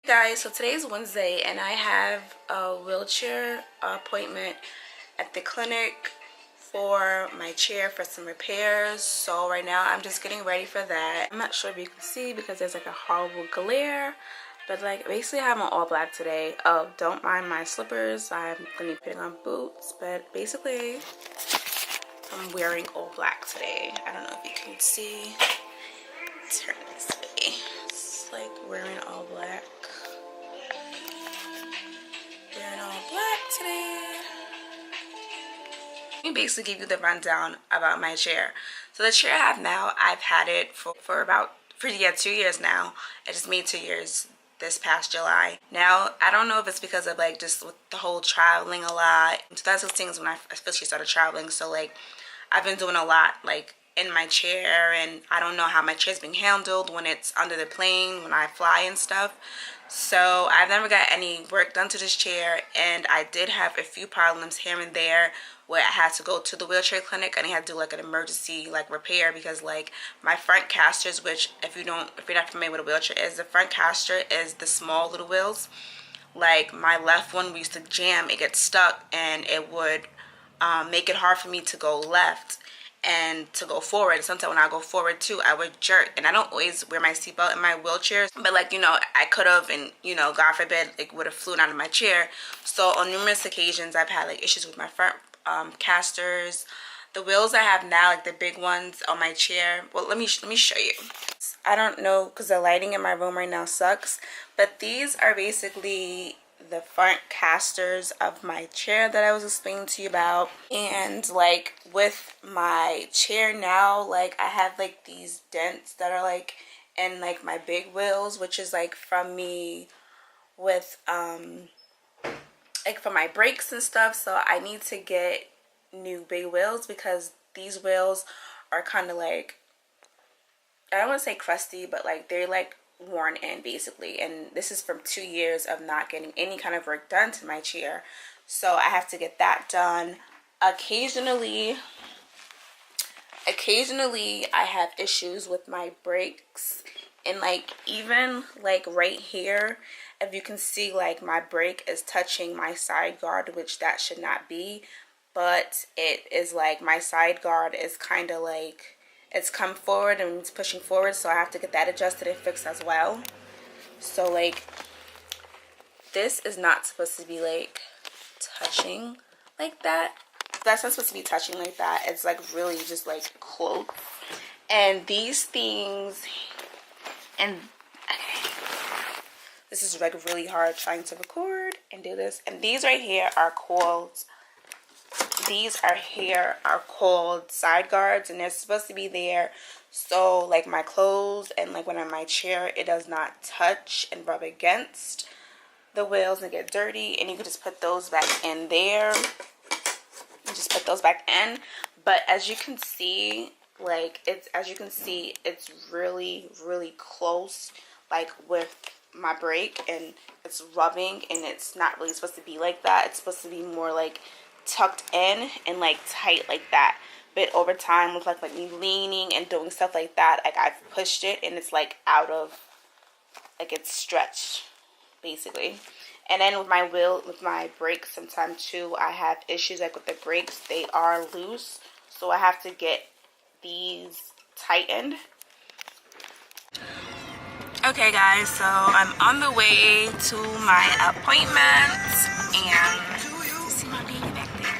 Guys, so today's Wednesday and I have a wheelchair appointment at the clinic for my chair for some repairs. So right now I'm just getting ready for that. I'm not sure if you can see because there's like a horrible glare, but like basically I have on all black today. Oh, don't mind my slippers, I'm gonna be putting on boots, but basically I'm wearing all black today. I don't know if you can see. Turn this way. It's like wearing all black. Wearing all black today. Let me basically give you the rundown about my chair. So the chair I have now, I've had it for 2 years now. I just made 2 years this past July. Now, I don't know if it's because of like just with the whole traveling a lot. In 2016 is when I officially started traveling. So like I've been doing a lot like in my chair, and I don't know how my chair's being handled when it's under the plane, when I fly and stuff. So I've never got any work done to this chair, and I did have a few problems here and there where I had to go to the wheelchair clinic and I had to do like an emergency like repair, because like my front casters, which if you're not familiar with a wheelchair is, the front caster is the small little wheels. Like my left one, we used to jam, it gets stuck, and it would make it hard for me to go left and to go forward. Sometimes when I go forward too, I would jerk, and I don't always wear my seatbelt in my wheelchair, but like, you know, I could have, and you know, God forbid, it would have flown out of my chair. So on numerous occasions I've had like issues with my front casters. The wheels I have now, like the big ones on my chair, well, let me show you. I don't know because the lighting in my room right now sucks, but these are basically the front casters of my chair that I was explaining to you about. And like with my chair now, like I have like these dents that are like in like my big wheels, which is like from me with like for my brakes and stuff. So I need to get new big wheels because these wheels are kind of like, I don't want to say crusty, but like they're like worn in basically, and this is from 2 years of not getting any kind of work done to my chair. So I have to get that done. Occasionally I have issues with my brakes, and like even like right here, if you can see, like my brake is touching my side guard, which that should not be, but it is like my side guard is kind of like, it's come forward and it's pushing forward, so I have to get that adjusted and fixed as well. So like this is not supposed to be like touching like that. That's not supposed to be touching like that. It's like really just like close. And these things, and this is like really hard trying to record and do this. And these right here are called, side guards, and they're supposed to be there so like my clothes and like when I'm in my chair, it does not touch and rub against the wheels and get dirty. And you can just put those back in there. You just put those back in. But as you can see, like it's really close like with my brake, and it's rubbing, and it's not really supposed to be like that. It's supposed to be more like tucked in and like tight like that. But over time with like me leaning and doing stuff like that, like I've pushed it and it's like out of, like it's stretched basically. And then with my brakes sometimes too, I have issues like with the brakes, they are loose, so I have to get these tightened. Okay guys, so I'm on the way to my appointment, and you see my baby back there.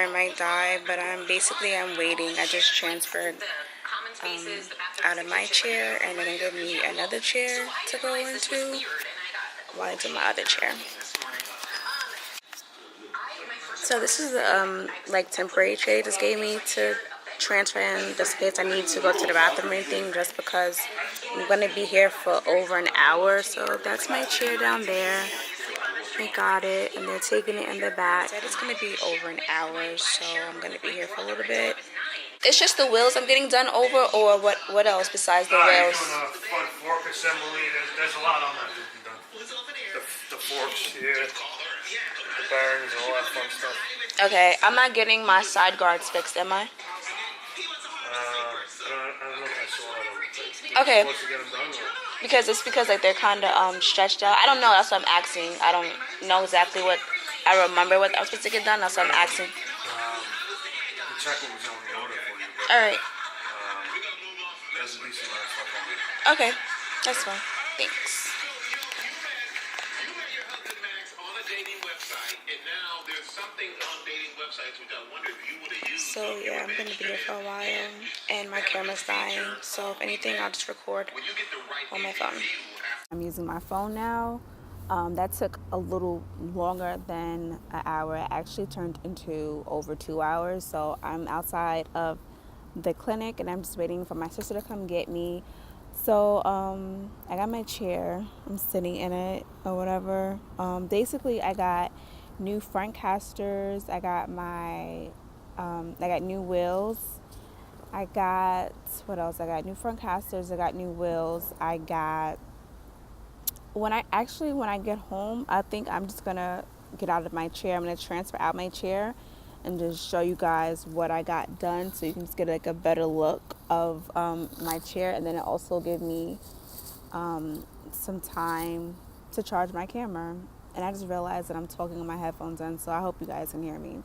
camera might die, but I'm waiting. I just transferred out of my chair, and they're gonna give me another chair to go into while I do my other chair. So this is the like temporary chair they just gave me to transfer in just in case I need to go to the bathroom or anything, just because I'm gonna be here for over an hour. So that's my chair down there. They got it, and they're taking it in the back. So it's gonna be over an hour, so I'm gonna be here for a little bit. It's just the wheels I'm getting done over, or what else besides the wheels? Front fork assembly, there's a lot on that to be done. The forks, yeah, the bearings, all that fun stuff. Okay, I'm not getting my side guards fixed, am I? I don't know if I saw that on the Okay. Supposed to get them done, or? Because like they're kind of stretched out. I don't know. That's what I'm asking. I don't know exactly what. I remember what I was supposed to get done. That's what I'm asking. I can check what was on the order for you. But, All right. there's a decent amount of stuff on there. Okay, that's fine. Thanks. So yeah, I'm gonna be here for a while, and my camera's dying. So if anything, I'll just record on my phone. I'm using my phone now. That took a little longer than an hour. It actually turned into over 2 hours. So I'm outside of the clinic, and I'm just waiting for my sister to come get me. So I got my chair. I'm sitting in it or whatever. Basically, I got new front casters. I got new wheels. I got, what else? I got new front casters. I got new wheels. I got, when I get home, I think I'm just going to get out of my chair. I'm going to transfer out my chair and just show you guys what I got done, so you can just get like a better look of my chair. And then it also give me some time to charge my camera. And I just realized that I'm talking with my headphones in, so I hope you guys can hear me.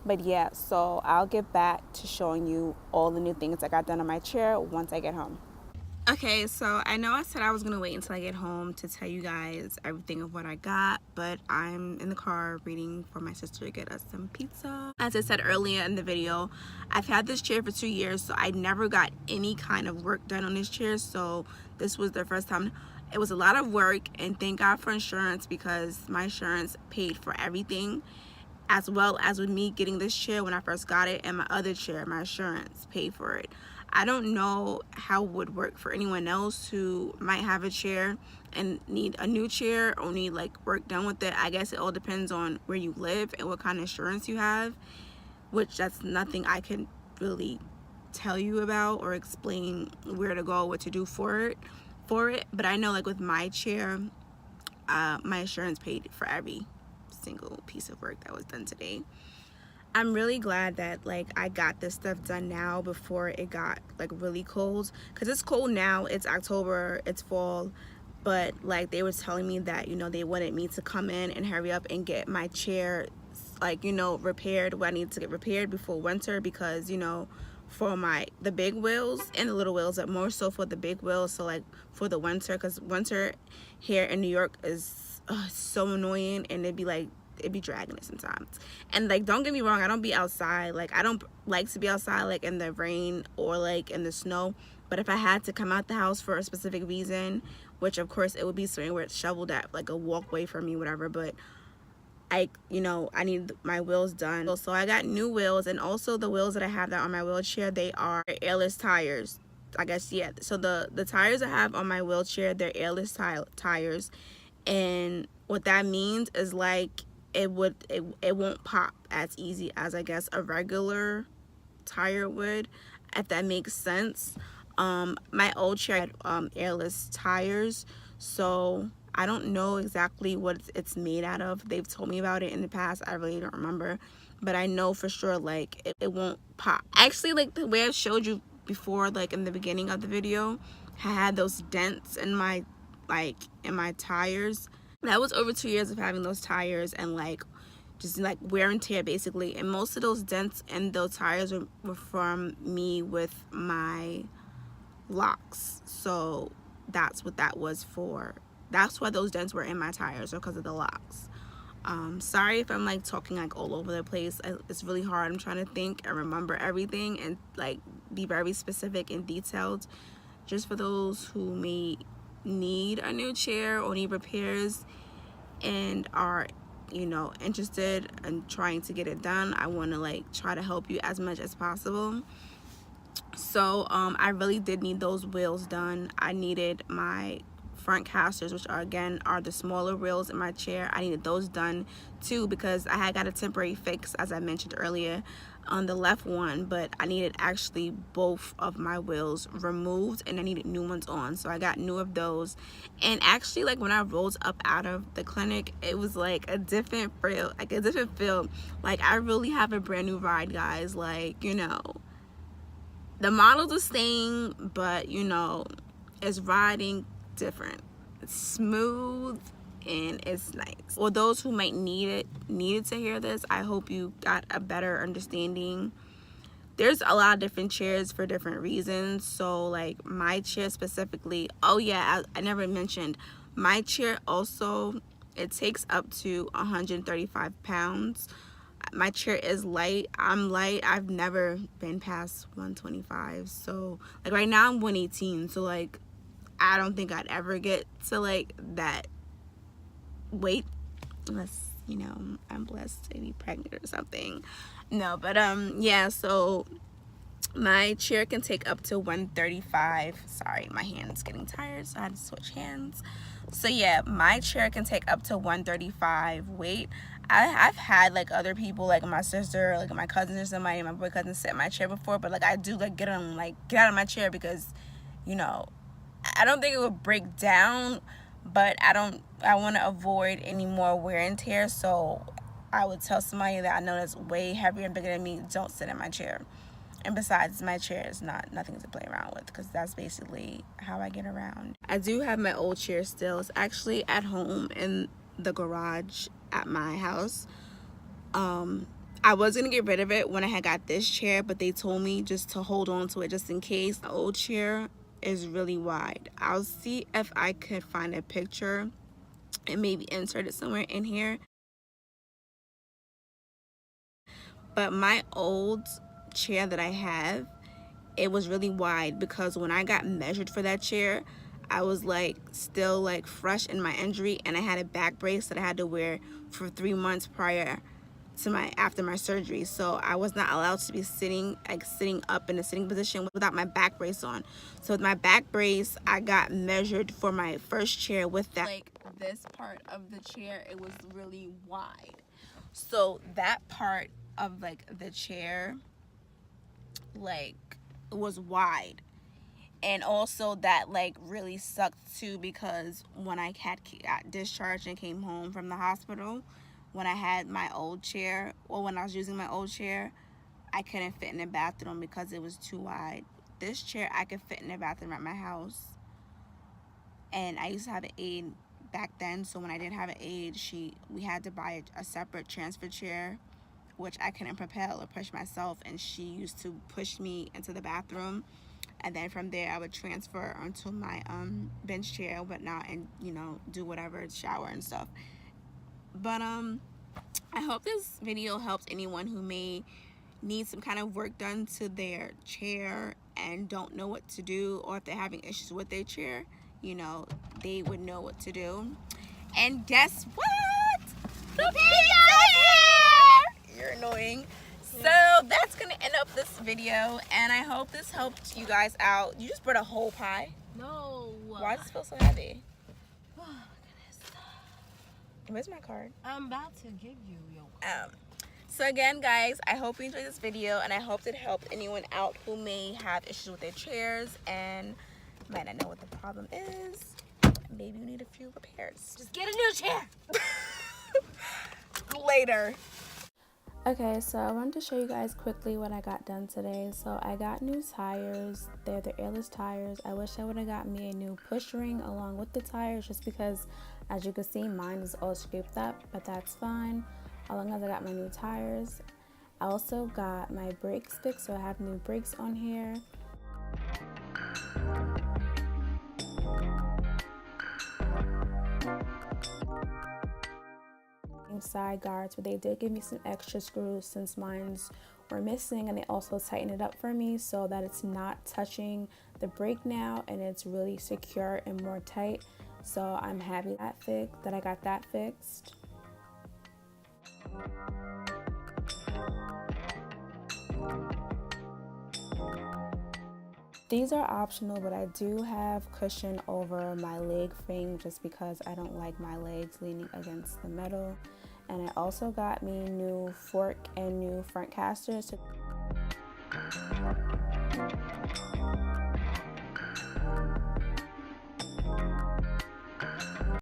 But yeah, so I'll get back to showing you all the new things I got done on my chair once I get home. Okay, so I know I said I was going to wait until I get home to tell you guys everything of what I got, but I'm in the car waiting for my sister to get us some pizza. As I said earlier in the video, I've had this chair for 2 years, so I never got any kind of work done on this chair, so this was the first time. It was a lot of work, and thank God for insurance, because my insurance paid for everything, as well as with me getting this chair when I first got it, and my other chair, my insurance paid for it. I don't know how it would work for anyone else who might have a chair and need a new chair or need like work done with it. I guess it all depends on where you live and what kind of insurance you have, which that's nothing I can really tell you about or explain where to go, what to do for it. But I know like with my chair, my insurance paid for every single piece of work that was done today. I'm really glad that like I got this stuff done now before it got like really cold, because it's cold now. It's October, it's fall, but like they were telling me that, you know, they wanted me to come in and hurry up and get my chair like, you know, repaired, what I need to get repaired before winter, because, you know, for the big wheels and the little wheels, but more so for the big wheels, so like for the winter, because winter here in New York is so annoying, and it'd be dragging it sometimes. And like, don't get me wrong, I don't be outside, like I don't like to be outside like in the rain or like in the snow, but if I had to come out the house for a specific reason, which of course it would be something where it's shoveled at like a walkway for me, whatever, but I need my wheels done. So I got new wheels, and also the wheels that I have that on my wheelchair, they are airless tires, I guess. Yeah, so the tires I have on my wheelchair, they're airless tires, and what that means is like it won't pop as easy as I guess a regular tire would, if that makes sense. My old chair had airless tires, so I don't know exactly what it's made out of. They've told me about it in the past, I really don't remember, but I know for sure like it won't pop. Actually, like the way I showed you before, like in the beginning of the video, I had those dents in my tires. That was over 2 years of having those tires, and like just like wear and tear basically, and most of those dents and those tires were from me with my locks. So that's what that was for. That's why those dents were in my tires, or because of the locks. Sorry if I'm like talking like all over the place. It's really hard. I'm trying to think and remember everything and like be very specific and detailed, just for those who may need a new chair or need repairs and are, you know, interested in trying to get it done. I want to like try to help you as much as possible. So I really did need those wheels done. I needed my front casters, which are again are the smaller wheels in my chair. I needed those done too because I had got a temporary fix, as I mentioned earlier, on the left one, but I needed actually both of my wheels removed and I needed new ones on. So I got new of those. And actually, like when I rolled up out of the clinic, it was like a different feel, like I really have a brand new ride, guys. Like, you know, the model's the same, but you know, it's riding different. It's smooth and it's nice. For those who might needed to hear this, I hope you got a better understanding. There's a lot of different chairs for different reasons. So like my chair specifically, oh yeah, I never mentioned, my chair also, it takes up to 135 pounds. My chair is light. I'm light. I've never been past 125. So like right now I'm 118. So like I don't think I'd ever get to like that weight unless, you know, I'm blessed to be pregnant or something. No, but yeah, so my chair can take up to 135. Sorry, my hand's getting tired, so I had to switch hands. So yeah, my chair can take up to 135 weight. I've had like other people, like my sister, like my cousins or somebody, my boy cousin, sit in my chair before, but like I do like get out of my chair because, you know, I don't think it would break down, but I want to avoid any more wear and tear. So I would tell somebody that I know that's way heavier and bigger than me, don't sit in my chair. And besides, my chair is nothing to play around with because that's basically how I get around. I do have my old chair still. It's actually at home in the garage at my house. I was gonna get rid of it when I had got this chair, but they told me just to hold on to it just in case. The old chair is really wide. I'll see if I could find a picture and maybe insert it somewhere in here. But my old chair that I have, it was really wide because when I got measured for that chair, I was like still like fresh in my injury and I had a back brace that I had to wear for 3 months prior to after my surgery. So I was not allowed to be sitting up in a sitting position without my back brace on. So with my back brace, I got measured for my first chair with that. Like this part of the chair, it was really wide. So that part of like the chair like was wide, and also that like really sucked too because when I got discharged and came home from the hospital, when I had my old chair, or when I was using my old chair, I couldn't fit in the bathroom because it was too wide. This chair I could fit in the bathroom at my house, and I used to have an aide back then, so when I didn't have an aide, we had to buy a separate transfer chair, which I couldn't propel or push myself, and she used to push me into the bathroom, and then from there I would transfer onto my bench chair or whatnot, and you know, do whatever, shower and stuff. But I hope this video helps anyone who may need some kind of work done to their chair and don't know what to do, or if they're having issues with their chair, you know, they would know what to do. And guess what? The pizza's here! You're annoying. So that's gonna end up this video, and I hope this helped you guys out. You just brought a whole pie? No. Why does it feel so heavy? Oh, goodness. Where's my card? I'm about to give you your So again, guys, I hope you enjoyed this video, and I hope it helped anyone out who may have issues with their chairs and might not know what the problem is. Maybe you need a few repairs. Just get a new chair. Later. Okay, so I wanted to show you guys quickly what I got done today. So I got new tires. They're the airless tires. I wish I would have got me a new push ring along with the tires, just because, as you can see, mine is all scraped up, but that's fine as long as I got my new tires. I also got my brakes fixed, so I have new brakes on here. long side guards, but they did give me some extra screws since mine's were missing, and they also tightened it up for me so that it's not touching the brake now and it's really secure and more tight. So I'm happy that I got that fixed. These are optional, but I do have cushion over my leg frame just because I don't like my legs leaning against the metal. And I also got me new fork and new front casters.